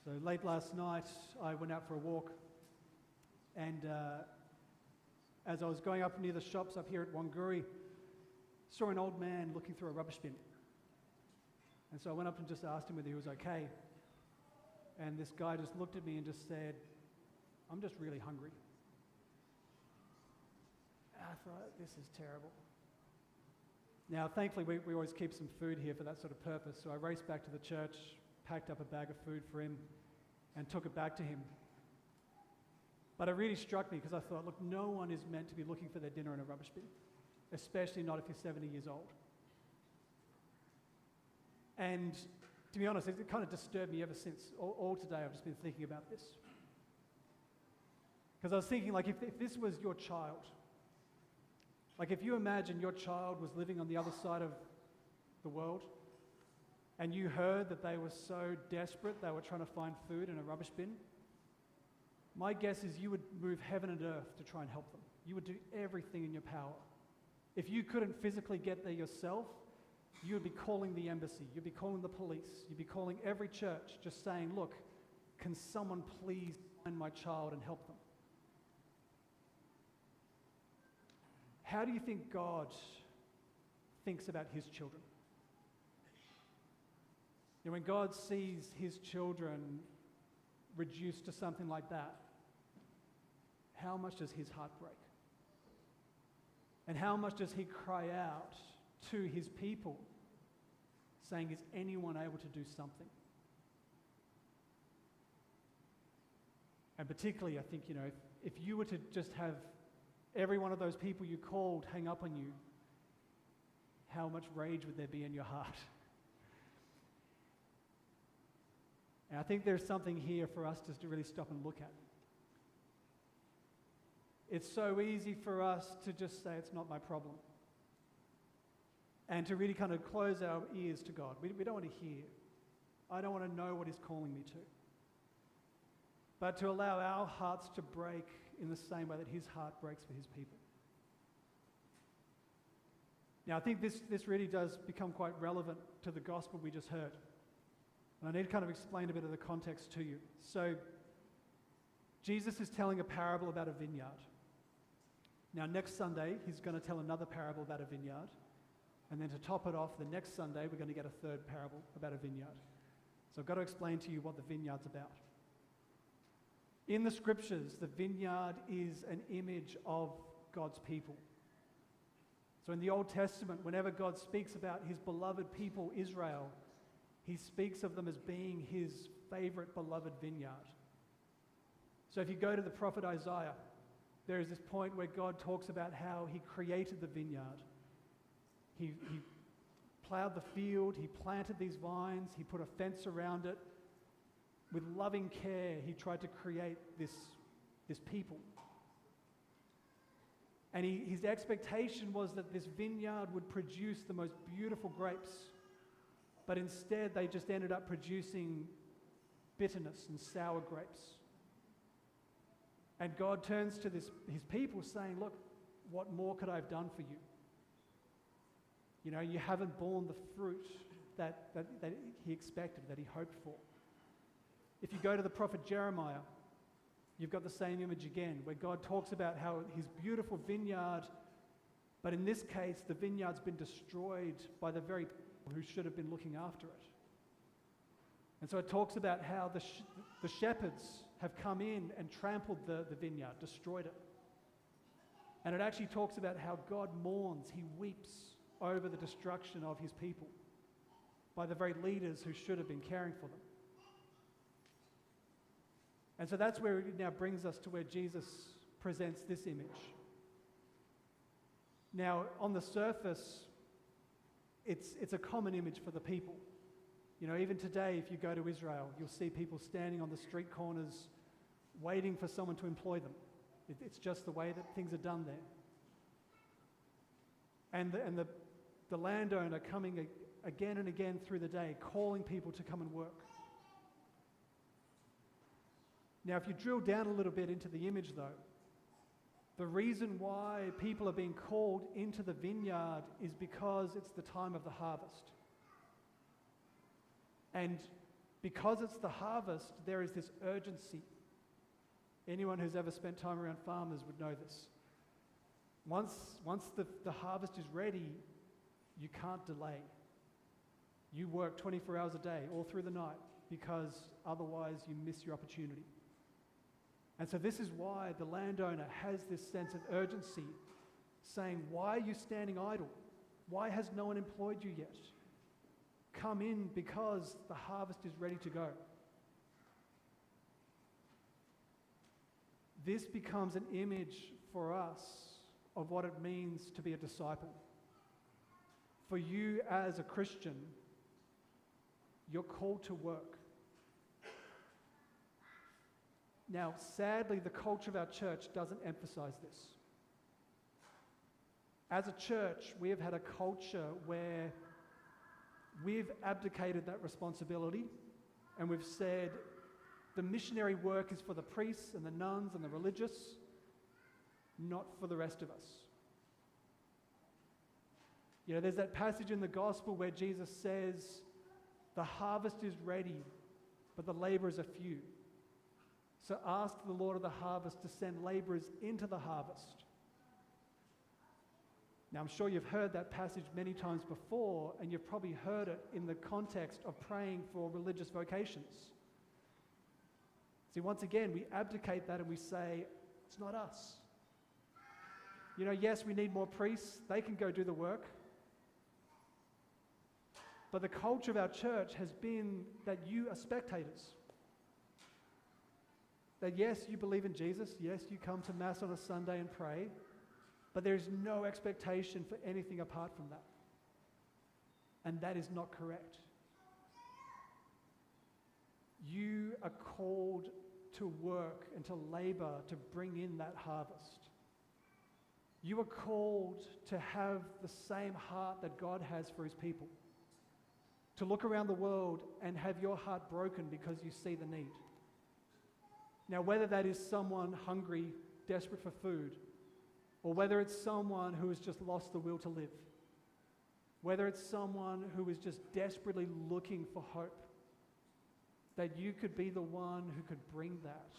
So late last night, I went out for a walk, and as I was going up near the shops up here at Wanguri, saw an old man looking through a rubbish bin. And so I went up and just asked him whether he was okay. And this guy just looked at me and just said, "I'm just really hungry." And I thought, this is terrible. Now, thankfully, we always keep some food here for that sort of purpose. So I raced back to the church, packed up a bag of food for him, and took it back to him. But it really struck me because I thought, look, no one is meant to be looking for their dinner in a rubbish bin, especially not if you're 70 years old. And to be honest, it kind of disturbed me ever since. All today I've just been thinking about this. Because I was thinking, like, if this was your child, like if you imagine your child was living on the other side of the world, and you heard that they were so desperate they were trying to find food in a rubbish bin, my guess is you would move heaven and earth to try and help them. You would do everything in your power. If you couldn't physically get there yourself, you would be calling the embassy, you'd be calling the police, you'd be calling every church, just saying, look, can someone please find my child and help them? How do you think God thinks about his children? You know, when God sees his children reduced to something like that, how much does his heart break? And how much does he cry out to his people, saying, is anyone able to do something? And particularly, I think, you know, if you were to just have every one of those people you called hang up on you, how much rage would there be in your heart? And I think there's something here for us just to really stop and look at. It's so easy for us to just say, it's not my problem. And to really kind of close our ears to God. We don't want to hear. I don't want to know what he's calling me to. But to allow our hearts to break in the same way that his heart breaks for his people. Now, I think this really does become quite relevant to the gospel we just heard. And I need to kind of explain a bit of the context to you. So, Jesus is telling a parable about a vineyard. Now, next Sunday, he's going to tell another parable about a vineyard. And then to top it off, the next Sunday, we're going to get a third parable about a vineyard. So I've got to explain to you what the vineyard's about. In the scriptures, the vineyard is an image of God's people. So in the Old Testament, whenever God speaks about his beloved people, Israel, he speaks of them as being his favorite beloved vineyard. So if you go to the prophet Isaiah, there is this point where God talks about how he created the vineyard. He plowed the field, he planted these vines, he put a fence around it. With loving care, he tried to create this people. And his expectation was that this vineyard would produce the most beautiful grapes. But instead, they just ended up producing bitterness and sour grapes. And God turns to his people saying, look, what more could I have done for you? You know, you haven't borne the fruit that he expected, that he hoped for. If you go to the prophet Jeremiah, you've got the same image again, where God talks about how his beautiful vineyard, but in this case, the vineyard's been destroyed by the very people who should have been looking after it. And so it talks about how the shepherds have come in and trampled the vineyard, destroyed it. And it actually talks about how God mourns, he weeps over the destruction of his people by the very leaders who should have been caring for them. And so that's where it now brings us to where Jesus presents this image. Now, on the surface, it's a common image for the people. You know, even today, if you go to Israel, you'll see people standing on the street corners waiting for someone to employ them. It's just the way that things are done there. And the landowner coming again and again through the day, calling people to come and work. Now, if you drill down a little bit into the image, though, the reason why people are being called into the vineyard is because it's the time of the harvest. And Because it's the harvest, there is this urgency. Anyone who's ever spent time around farmers would know this. Once the harvest is ready, you can't delay. You work 24 hours a day, all through the night, because otherwise you miss your opportunity. And so this is why the landowner has this sense of urgency, saying, why are you standing idle? Why has no one employed you yet? Come in, because the harvest is ready to go. This becomes an image for us of what it means to be a disciple. For you as a Christian, you're called to work. Now, sadly, the culture of our church doesn't emphasize this. As a church, we have had a culture where we've abdicated that responsibility, and we've said the missionary work is for the priests and the nuns and the religious, not for the rest of us. You know, there's that passage in the gospel where Jesus says, the harvest is ready, but the laborers are few. So ask the Lord of the harvest to send laborers into the harvest. Now, I'm sure you've heard that passage many times before, and you've probably heard it in the context of praying for religious vocations. See, once again, we abdicate that and we say, it's not us. You know, yes, we need more priests. They can go do the work. But the culture of our church has been that you are spectators. That yes, you believe in Jesus. Yes, you come to Mass on a Sunday and pray. But there is no expectation for anything apart from that. And that is not correct. You are called to work and to labor to bring in that harvest. You are called to have the same heart that God has for his people. To look around the world and have your heart broken because you see the need. Now, whether that is someone hungry, desperate for food, or whether it's someone who has just lost the will to live, whether it's someone who is just desperately looking for hope, that you could be the one who could bring that.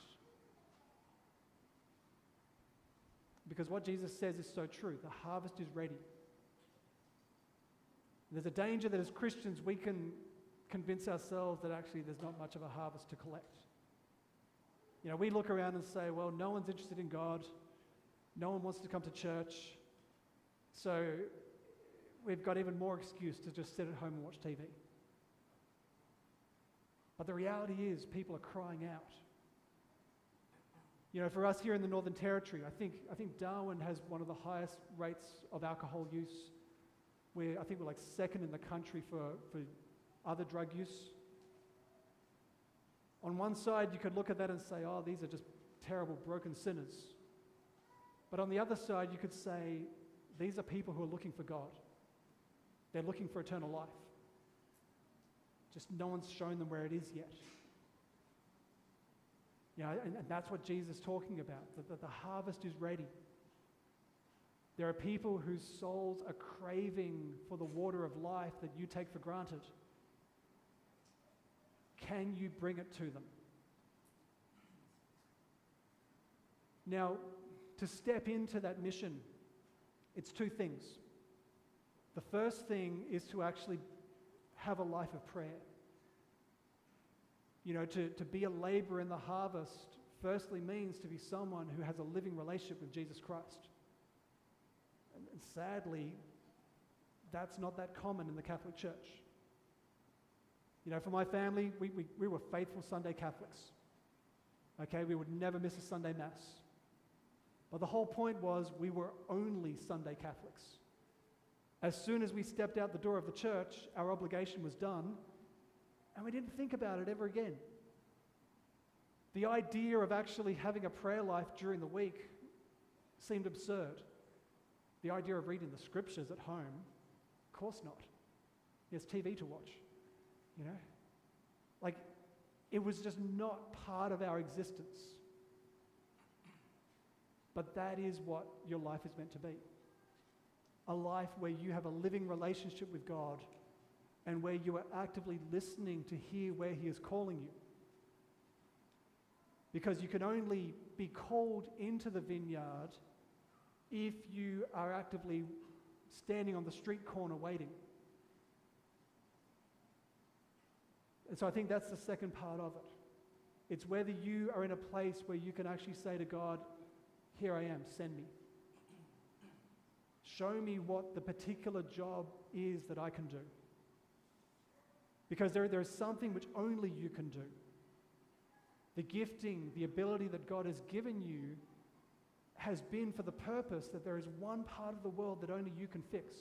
Because what Jesus says is so true. The harvest is ready. There's a danger that as Christians we can convince ourselves that actually there's not much of a harvest to collect. You know, we look around and say, well, no one's interested in God. No one wants to come to church. So we've got even more excuse to just sit at home and watch TV. But the reality is people are crying out. You know, for us here in the Northern Territory, I think Darwin has one of the highest rates of alcohol use. I think we're like second in the country for other drug use. On one side, you could look at that and say, oh, these are just terrible, broken sinners. But on the other side, you could say, these are people who are looking for God. They're looking for eternal life. Just no one's shown them where it is yet. You know, and that's what Jesus is talking about, that the harvest is ready. There are people whose souls are craving for the water of life that you take for granted. Can you bring it to them? Now, to step into that mission, it's two things. The first thing is to actually have a life of prayer. You know, to be a laborer in the harvest firstly means to be someone who has a living relationship with Jesus Christ. And sadly, that's not that common in the Catholic Church. You know, for my family, we were faithful Sunday Catholics. Okay, we would never miss a Sunday Mass. But the whole point was we were only Sunday Catholics. As soon as we stepped out the door of the church, our obligation was done, and we didn't think about it ever again. The idea of actually having a prayer life during the week seemed absurd. The idea of reading the scriptures at home, of course not. There's TV to watch, you know? Like, it was just not part of our existence. But that is what your life is meant to be. A life where you have a living relationship with God and where you are actively listening to hear where He is calling you. Because you can only be called into the vineyard if you are actively standing on the street corner waiting. And so I think that's the second part of it. It's whether you are in a place where you can actually say to God, here I am, send me. Show me what the particular job is that I can do. Because there is something which only you can do. The gifting, the ability that God has given you has been for the purpose that there is one part of the world that only you can fix.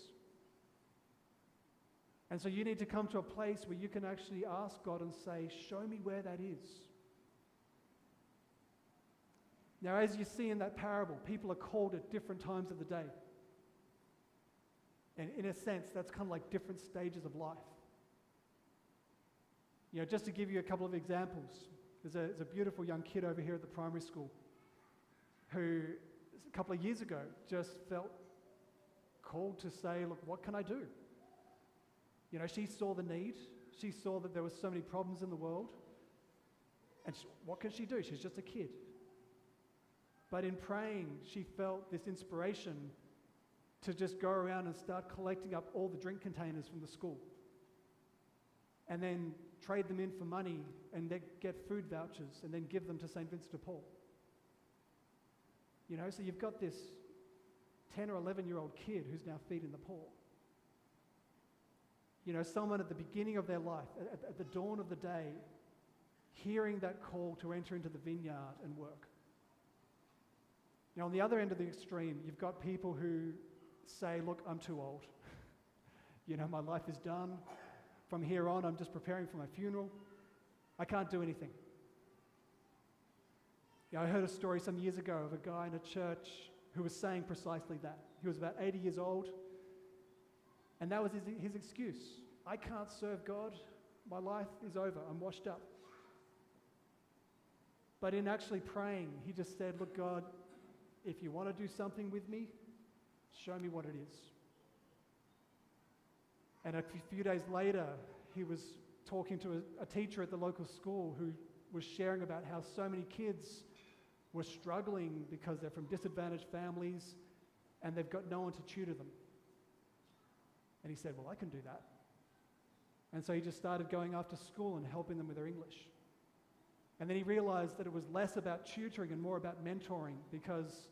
And so you need to come to a place where you can actually ask God and say, show me where that is. Now, as you see in that parable, people are called at different times of the day. And in a sense, that's kind of like different stages of life. You know, just to give you a couple of examples, there's a beautiful young kid over here at the primary school who, a couple of years ago, just felt called to say, look, what can I do? You know, she saw the need. She saw that there were so many problems in the world. And what can she do? She's just a kid. But in praying, she felt this inspiration to just go around and start collecting up all the drink containers from the school. And then trade them in for money and then get food vouchers and then give them to St. Vincent de Paul. You know, so you've got this 10 or 11-year-old kid who's now feeding the poor. You know, someone at the beginning of their life, at the dawn of the day, hearing that call to enter into the vineyard and work. Now, on the other end of the extreme, you've got people who say, look, I'm too old. You know, my life is done. From here on, I'm just preparing for my funeral. I can't do anything. You know, I heard a story some years ago of a guy in a church who was saying precisely that. He was about 80 years old, and that was his excuse. I can't serve God. My life is over. I'm washed up. But in actually praying, he just said, look, God, if you want to do something with me, show me what it is. And a few days later, he was talking to a teacher at the local school who was sharing about how so many kids were struggling because they're from disadvantaged families and they've got no one to tutor them. And he said, well, I can do that. And so he just started going after school and helping them with their English. And then he realized that it was less about tutoring and more about mentoring because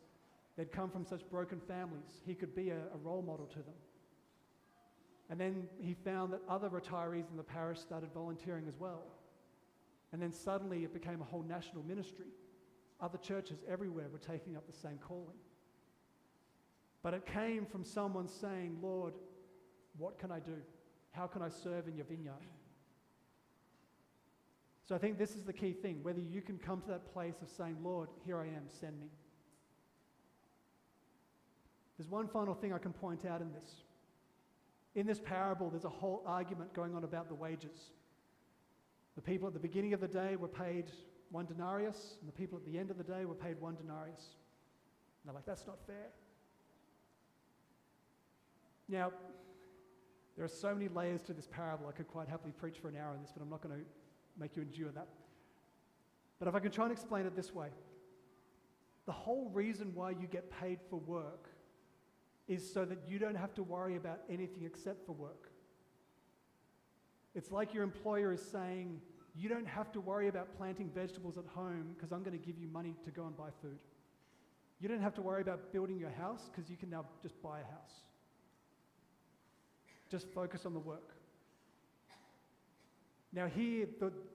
they'd come from such broken families. He could be a role model to them. And then he found that other retirees in the parish started volunteering as well. And then suddenly it became a whole national ministry. Other churches everywhere were taking up the same calling. But it came from someone saying, Lord, what can I do? How can I serve in your vineyard? So I think this is the key thing, whether you can come to that place of saying, Lord, here I am, send me. There's one final thing I can point out in this. In this parable, there's a whole argument going on about the wages. The people at the beginning of the day were paid 1 denarius, and the people at the end of the day were paid 1 denarius. And they're like, that's not fair. Now, there are so many layers to this parable. I could quite happily preach for an hour on this, but I'm not going to make you endure that. But if I can try and explain it this way, the whole reason why you get paid for work is so that you don't have to worry about anything except for work. It's like your employer is saying, you don't have to worry about planting vegetables at home because I'm going to give you money to go and buy food. You don't have to worry about building your house because you can now just buy a house. Just focus on the work. Now here,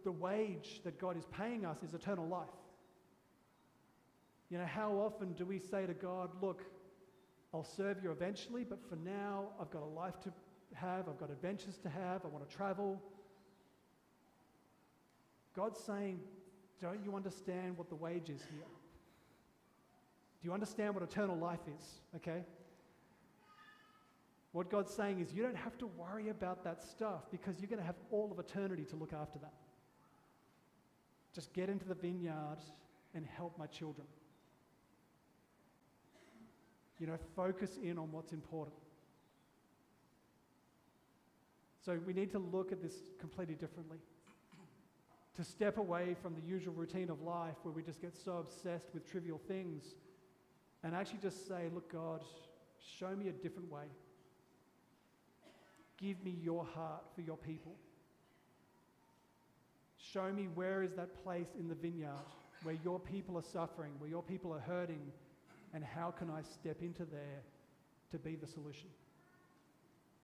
the wage that God is paying us is eternal life. You know, how often do we say to God, look, I'll serve you eventually, but for now, I've got a life to have, I've got adventures to have, I want to travel. God's saying, don't you understand what the wage is here? Do you understand what eternal life is? Okay? What God's saying is you don't have to worry about that stuff because you're going to have all of eternity to look after that. Just get into the vineyard and help my children. You know, focus in on what's important. So we need to look at this completely differently. To step away from the usual routine of life where we just get so obsessed with trivial things and actually just say, look, God, show me a different way. Give me your heart for your people. Show me where is that place in the vineyard where your people are suffering, where your people are hurting, and how can I step into there to be the solution?